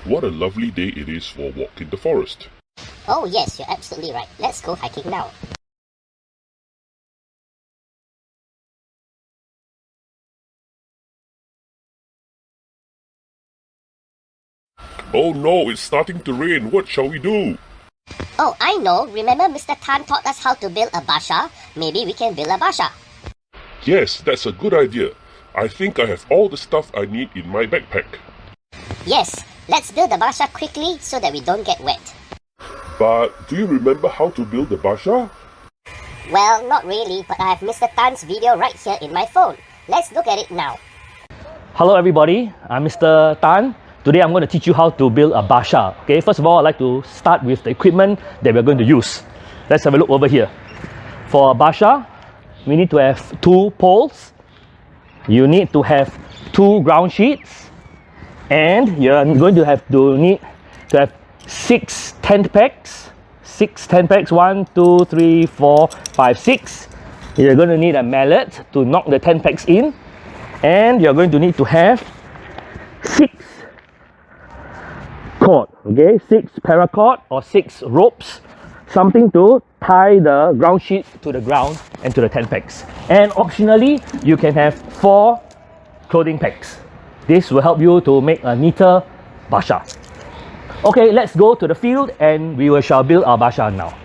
What a lovely day it is for a walk in the forest. Oh yes, you're absolutely right. Let's go hiking now. Oh no, it's starting to rain. What shall we do? Oh, I know. Remember Mr. Tan taught us how to build a basha? Maybe we can build a basha. Yes, that's a good idea. I think I have all the stuff I need in my backpack. Yes, let's build the basha quickly so that we don't get wet. But do you remember how to build the basha? Well, not really, but I have Mr. Tan's video right here in my phone. Let's look at it now. Hello everybody, I'm Mr. Tan. Today I'm going to teach you how to build a basha. Okay, first of all, I'd like to start with the equipment that we're going to use. Let's have a look over here. For a basha, we need to have 2 poles. You need to have 2 ground sheets. And you're going to need to have 6 tent pegs. 6 tent pegs, 1, 2, 3, 4, 5, 6. You're going to need a mallet to knock the tent pegs in. And you're going to need to have 6 cord, okay, 6 paracord or 6 ropes, something to tie the ground sheet to the ground and to the tent pegs. And optionally, you can have 4 clothing pegs. This will help you to make a neater basha. Okay, let's go to the field and we shall build our basha now.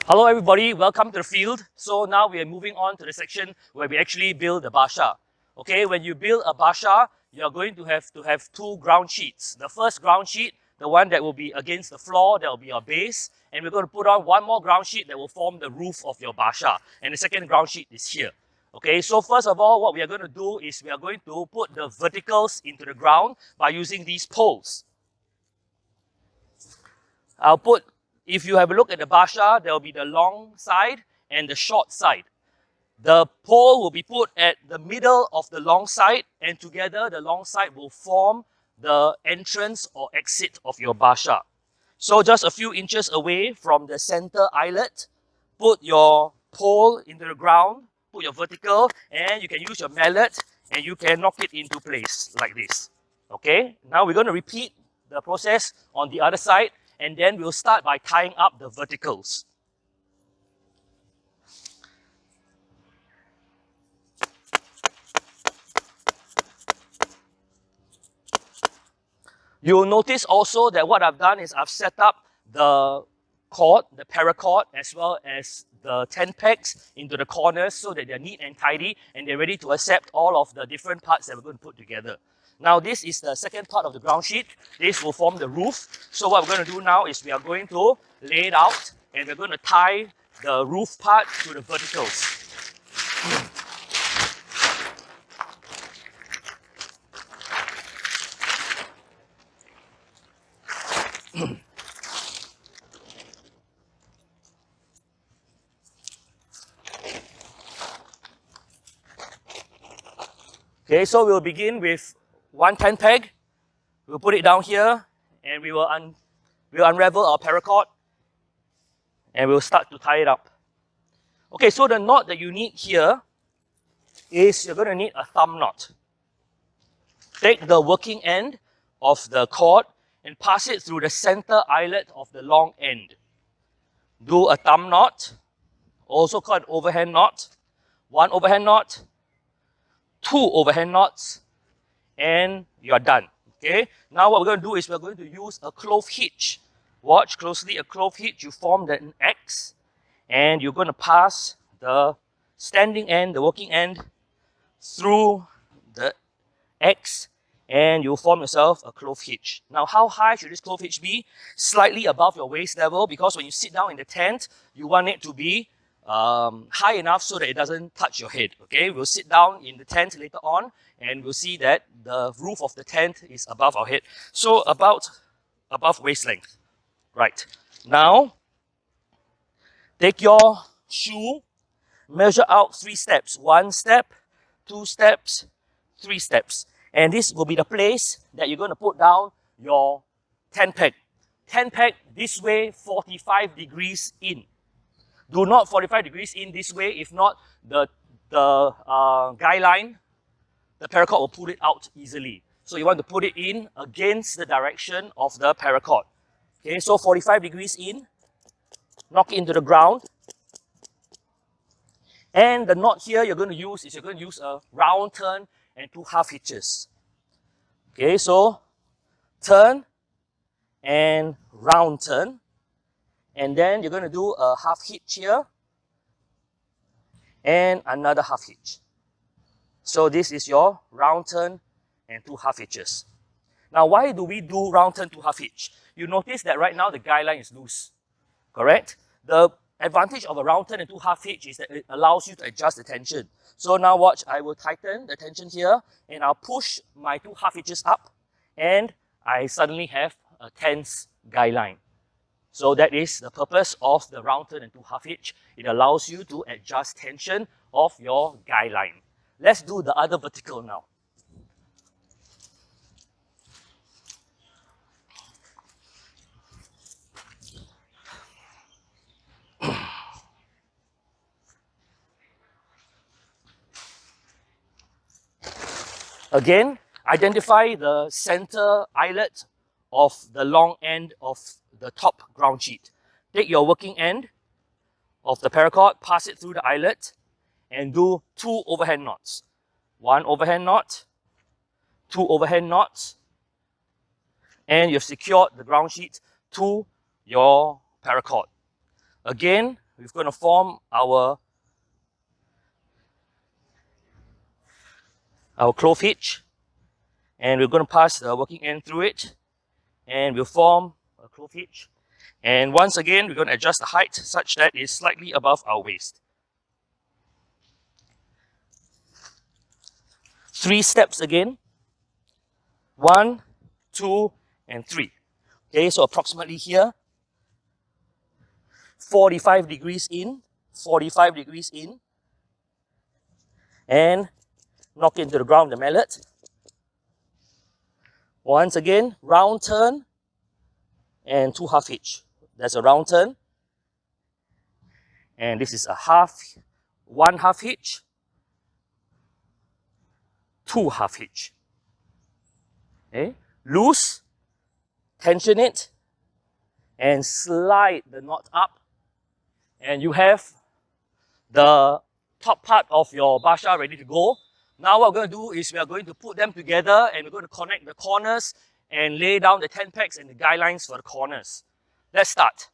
Hello everybody, welcome to the field. So now we are moving on to the section where we actually build the basha. Okay, when you build a basha, you're going to have 2 ground sheets. The first ground sheet, the one that will be against the floor, that will be your base. And we're going to put on 1 more ground sheet that will form the roof of your basha. And the second ground sheet is here. Okay, so first of all, what we are going to do is we are going to put the verticals into the ground by using these poles. If you have a look at the basha, there will be the long side and the short side. The pole will be put at the middle of the long side, and together the long side will form the entrance or exit of your basha. So just a few inches away from the center eyelet, put your pole into the ground, put your vertical, and you can use your mallet and you can knock it into place like this. Okay, now we're going to repeat the process on the other side, and then we'll start by tying up the verticals. You'll notice also that what I've done is I've set up the cord, the paracord, as well as the tent pegs into the corners so that they're neat and tidy and they're ready to accept all of the different parts that we're going to put together. Now this is the second part of the ground sheet. This will form the roof. So what we're going to do now is we are going to lay it out and we're going to tie the roof part to the verticals. Okay, so we'll begin with 1 tent peg. We'll put it down here and we'll unravel our paracord and we'll start to tie it up. Okay, so the knot that you need here is you're going to need a thumb knot. Take the working end of the cord and pass it through the center eyelet of the long end. Do a thumb knot, also called an overhand knot. 1 overhand knot, 2 overhand knots, and you're done. Okay, now what we're going to do is we're going to use a clove hitch. Watch closely, a clove hitch, you form an X, and you're going to pass the standing end, the working end, through the X, and you'll form yourself a clove hitch. Now, how high should this clove hitch be? Slightly above your waist level, because when you sit down in the tent, you want it to be high enough so that it doesn't touch your head. Okay, we'll sit down in the tent later on and we'll see that the roof of the tent is above our head. So about above waist length. Right. Now, take your shoe, measure out 3 steps. 1 step, 2 steps, 3 steps. And this will be the place that you're going to put down your tent peg. Tent peg this way, 45 degrees in. Do not 45 degrees in this way. If not, the guy line, the paracord will pull it out easily. So you want to put it in against the direction of the paracord. Okay, so 45 degrees in, knock it into the ground. And the knot here you're going to use a round turn and 2 half hitches. Okay, so turn and round turn. And then you're going to do a half hitch here and another half hitch. So this is your round turn and 2 half hitches. Now, why do we do round turn 2 half hitch? You notice that right now the guide line is loose, correct? The advantage of a round turn and 2 half hitch is that it allows you to adjust the tension. So now watch, I will tighten the tension here and I'll push my 2 half hitches up and I suddenly have a tense guide line. So that is the purpose of the round turn and 2 half hitch. It allows you to adjust tension of your guide line. Let's do the other vertical now. Again, identify the center eyelet of the long end of the top ground sheet. Take your working end of the paracord, pass it through the eyelet, and do 2 overhand knots. 1 overhand knot, 2 overhand knots, and you've secured the ground sheet to your paracord. Again, we're going to form our clove hitch, and we're going to pass the working end through it, and we'll form a clove hitch. And once again, we're going to adjust the height such that it's slightly above our waist. 3 steps again. 1, 2, and 3. Okay, so approximately here. 45 degrees in, 45 degrees in, and knock into the ground the mallet. Once again, round turn and 2 half hitch. That's a round turn. And this is a 1 half hitch, 2 half hitch. Okay, loose, tension it, and slide the knot up. And you have the top part of your basha ready to go. Now what we're going to do is we are going to put them together and we're going to connect the corners and lay down the 10 pegs and the guide lines for the corners. Let's start.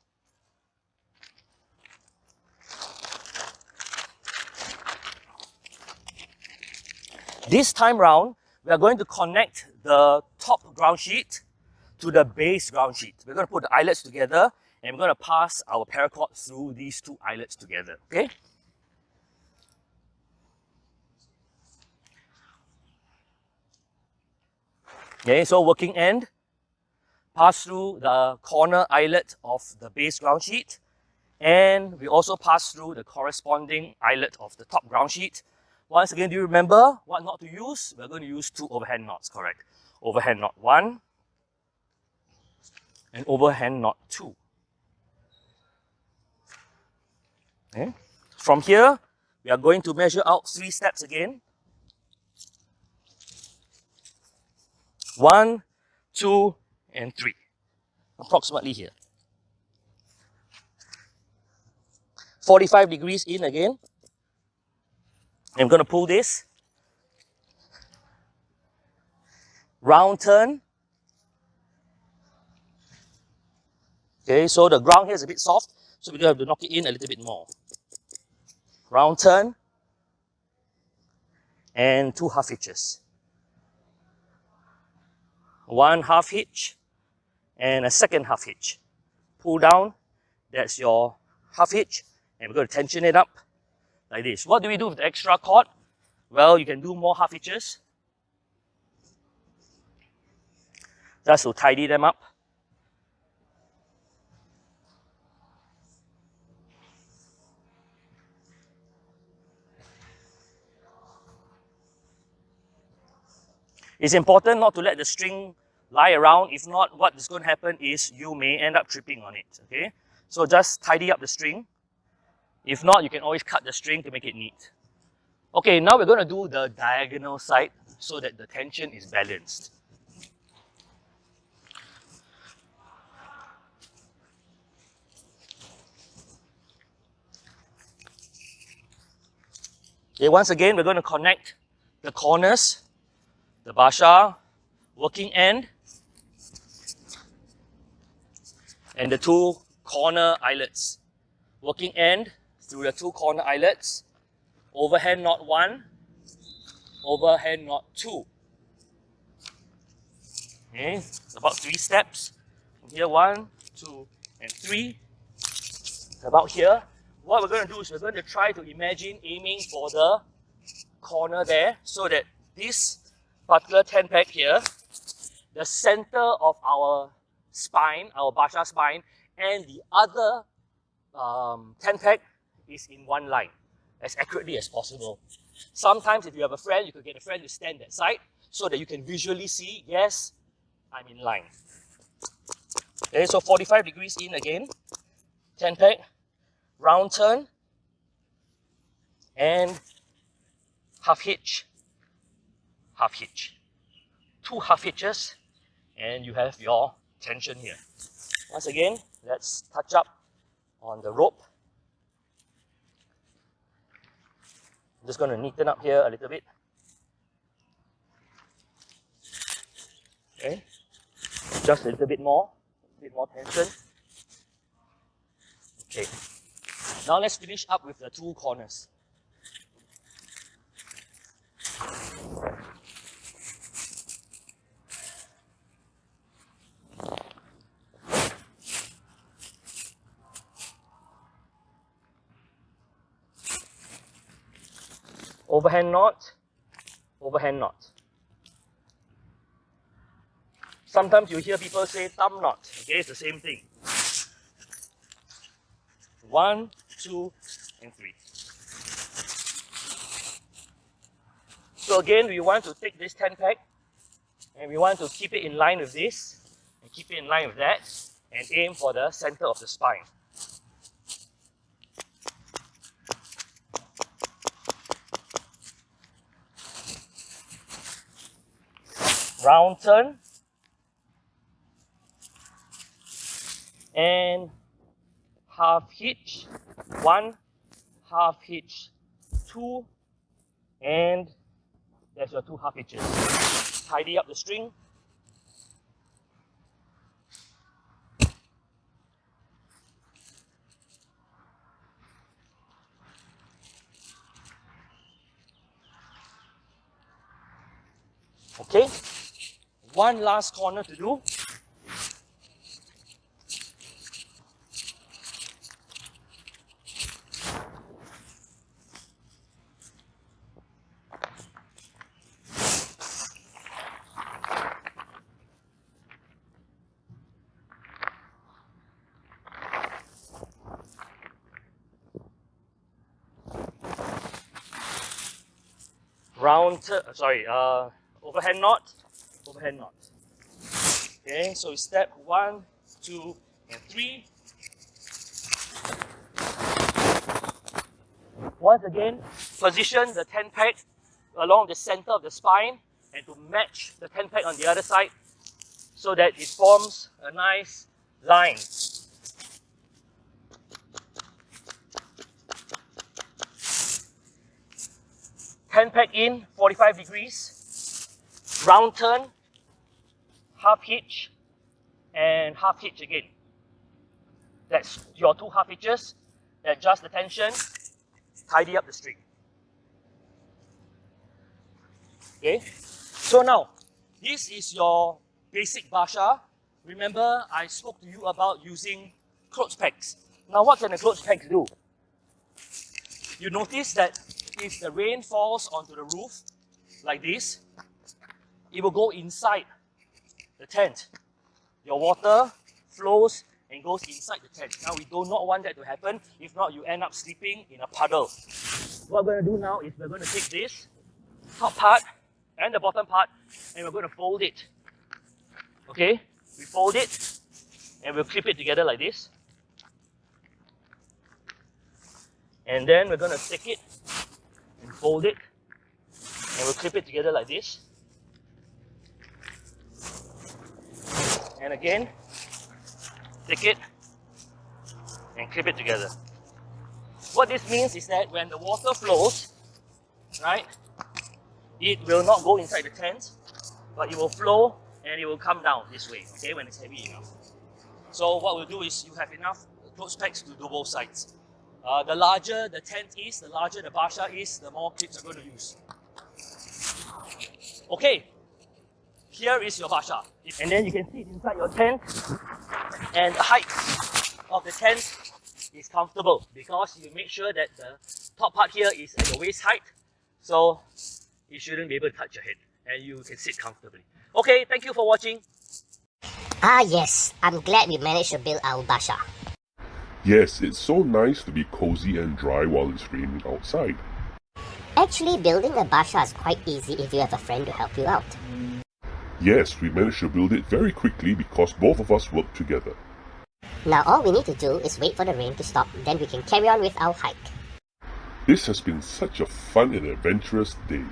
This time round, we are going to connect the top ground sheet to the base ground sheet. We're going to put the eyelets together and we're going to pass our paracord through these 2 eyelets together, okay? Okay, so working end, pass through the corner eyelet of the base ground sheet, and we also pass through the corresponding eyelet of the top ground sheet. Once again, do you remember what knot to use? We're going to use 2 overhand knots, correct? Overhand knot 1 and overhand knot 2. Okay. From here, we are going to measure out 3 steps again. 1, 2, and 3. Approximately here. 45 degrees in again. I'm going to pull this. Round turn. Okay, so the ground here is a bit soft, so we're going to have to knock it in a little bit more. Round turn. And 2 half hitches. 1 half hitch and a second half hitch. Pull down, that's your half hitch, and we're going to tension it up like this. What do we do with the extra cord? Well, you can do more half hitches just to tidy them up. It's important not to let the string lie around. If not, what is going to happen is you may end up tripping on it, okay? So just tidy up the string. If not, you can always cut the string to make it neat. Okay, now we're going to do the diagonal side so that the tension is balanced. Okay, once again, we're going to connect the corners, the basha, working end, and the two corner eyelets. Working end through the two corner eyelets, overhand knot 1, overhand knot 2. Okay, about 3 steps. From here, 1, 2, and 3. About here, what we're going to do is we're going to try to imagine aiming for the corner there, so that this particular tent peg here, the center of our spine, our basha spine, and the other tent peg is in one line, as accurately as possible. Sometimes if you have a friend, you could get a friend to stand that side, so that you can visually see, yes, I'm in line. Okay, so 45 degrees in again, tent peg, round turn, and half hitch, half hitch. 2 half hitches, and you have your tension here. Once again, let's touch up on the rope. I'm just going to neaten up here a little bit. Okay, just a little bit more tension. Okay, now let's finish up with the 2 corners. Overhand knot, overhand knot. Sometimes you hear people say thumb knot. Okay, it's the same thing. 1, 2, and 3. So again, we want to take this tent peg and we want to keep it in line with this and keep it in line with that and aim for the center of the spine. Round turn and half hitch 1, half hitch 2, and there's your 2 half hitches. Tidy up the string. Okay, one last corner to do. Overhand knot, overhand knot. Okay, so step 1, 2, and 3. Once again, position the tent peg along the center of the spine and to match the tent peg on the other side so that it forms a nice line. Tent peg in, 45 degrees, round turn, half hitch, and half hitch again. That's your 2 half hitches. Adjust the tension, tidy up the string. Okay, so now, this is your basic basha. Remember, I spoke to you about using clothes pegs. Now, what can the clothes pegs do? You notice that if the rain falls onto the roof, like this, it will go inside the tent. Your water flows and goes inside the tent. Now, we do not want that to happen. If not, you end up sleeping in a puddle. What we're going to do now is we're going to take this top part and the bottom part and we're going to fold it. Okay? We fold it and we'll clip it together like this. And then we're going to take it and fold it and we'll clip it together like this. And again, take it and clip it together. What this means is that when the water flows, right? It will not go inside the tent, but it will flow and it will come down this way, okay, when it's heavy enough. So what we'll do is you have enough clothes pegs to do both sides. The larger the tent is, the larger the basha is, the more clips I'm going to use. Okay, here is your basha. And then you can see it inside your tent, and the height of the tent is comfortable because you make sure that the top part here is at your waist height, so you shouldn't be able to touch your head and you can sit comfortably. Okay, thank you for watching. Ah yes, I'm glad we managed to build our basha. Yes, it's so nice to be cozy and dry while it's raining outside. Actually, building a basha is quite easy if you have a friend to help you out. Yes, we managed to build it very quickly because both of us worked together. Now all we need to do is wait for the rain to stop, then we can carry on with our hike. This has been such a fun and adventurous day.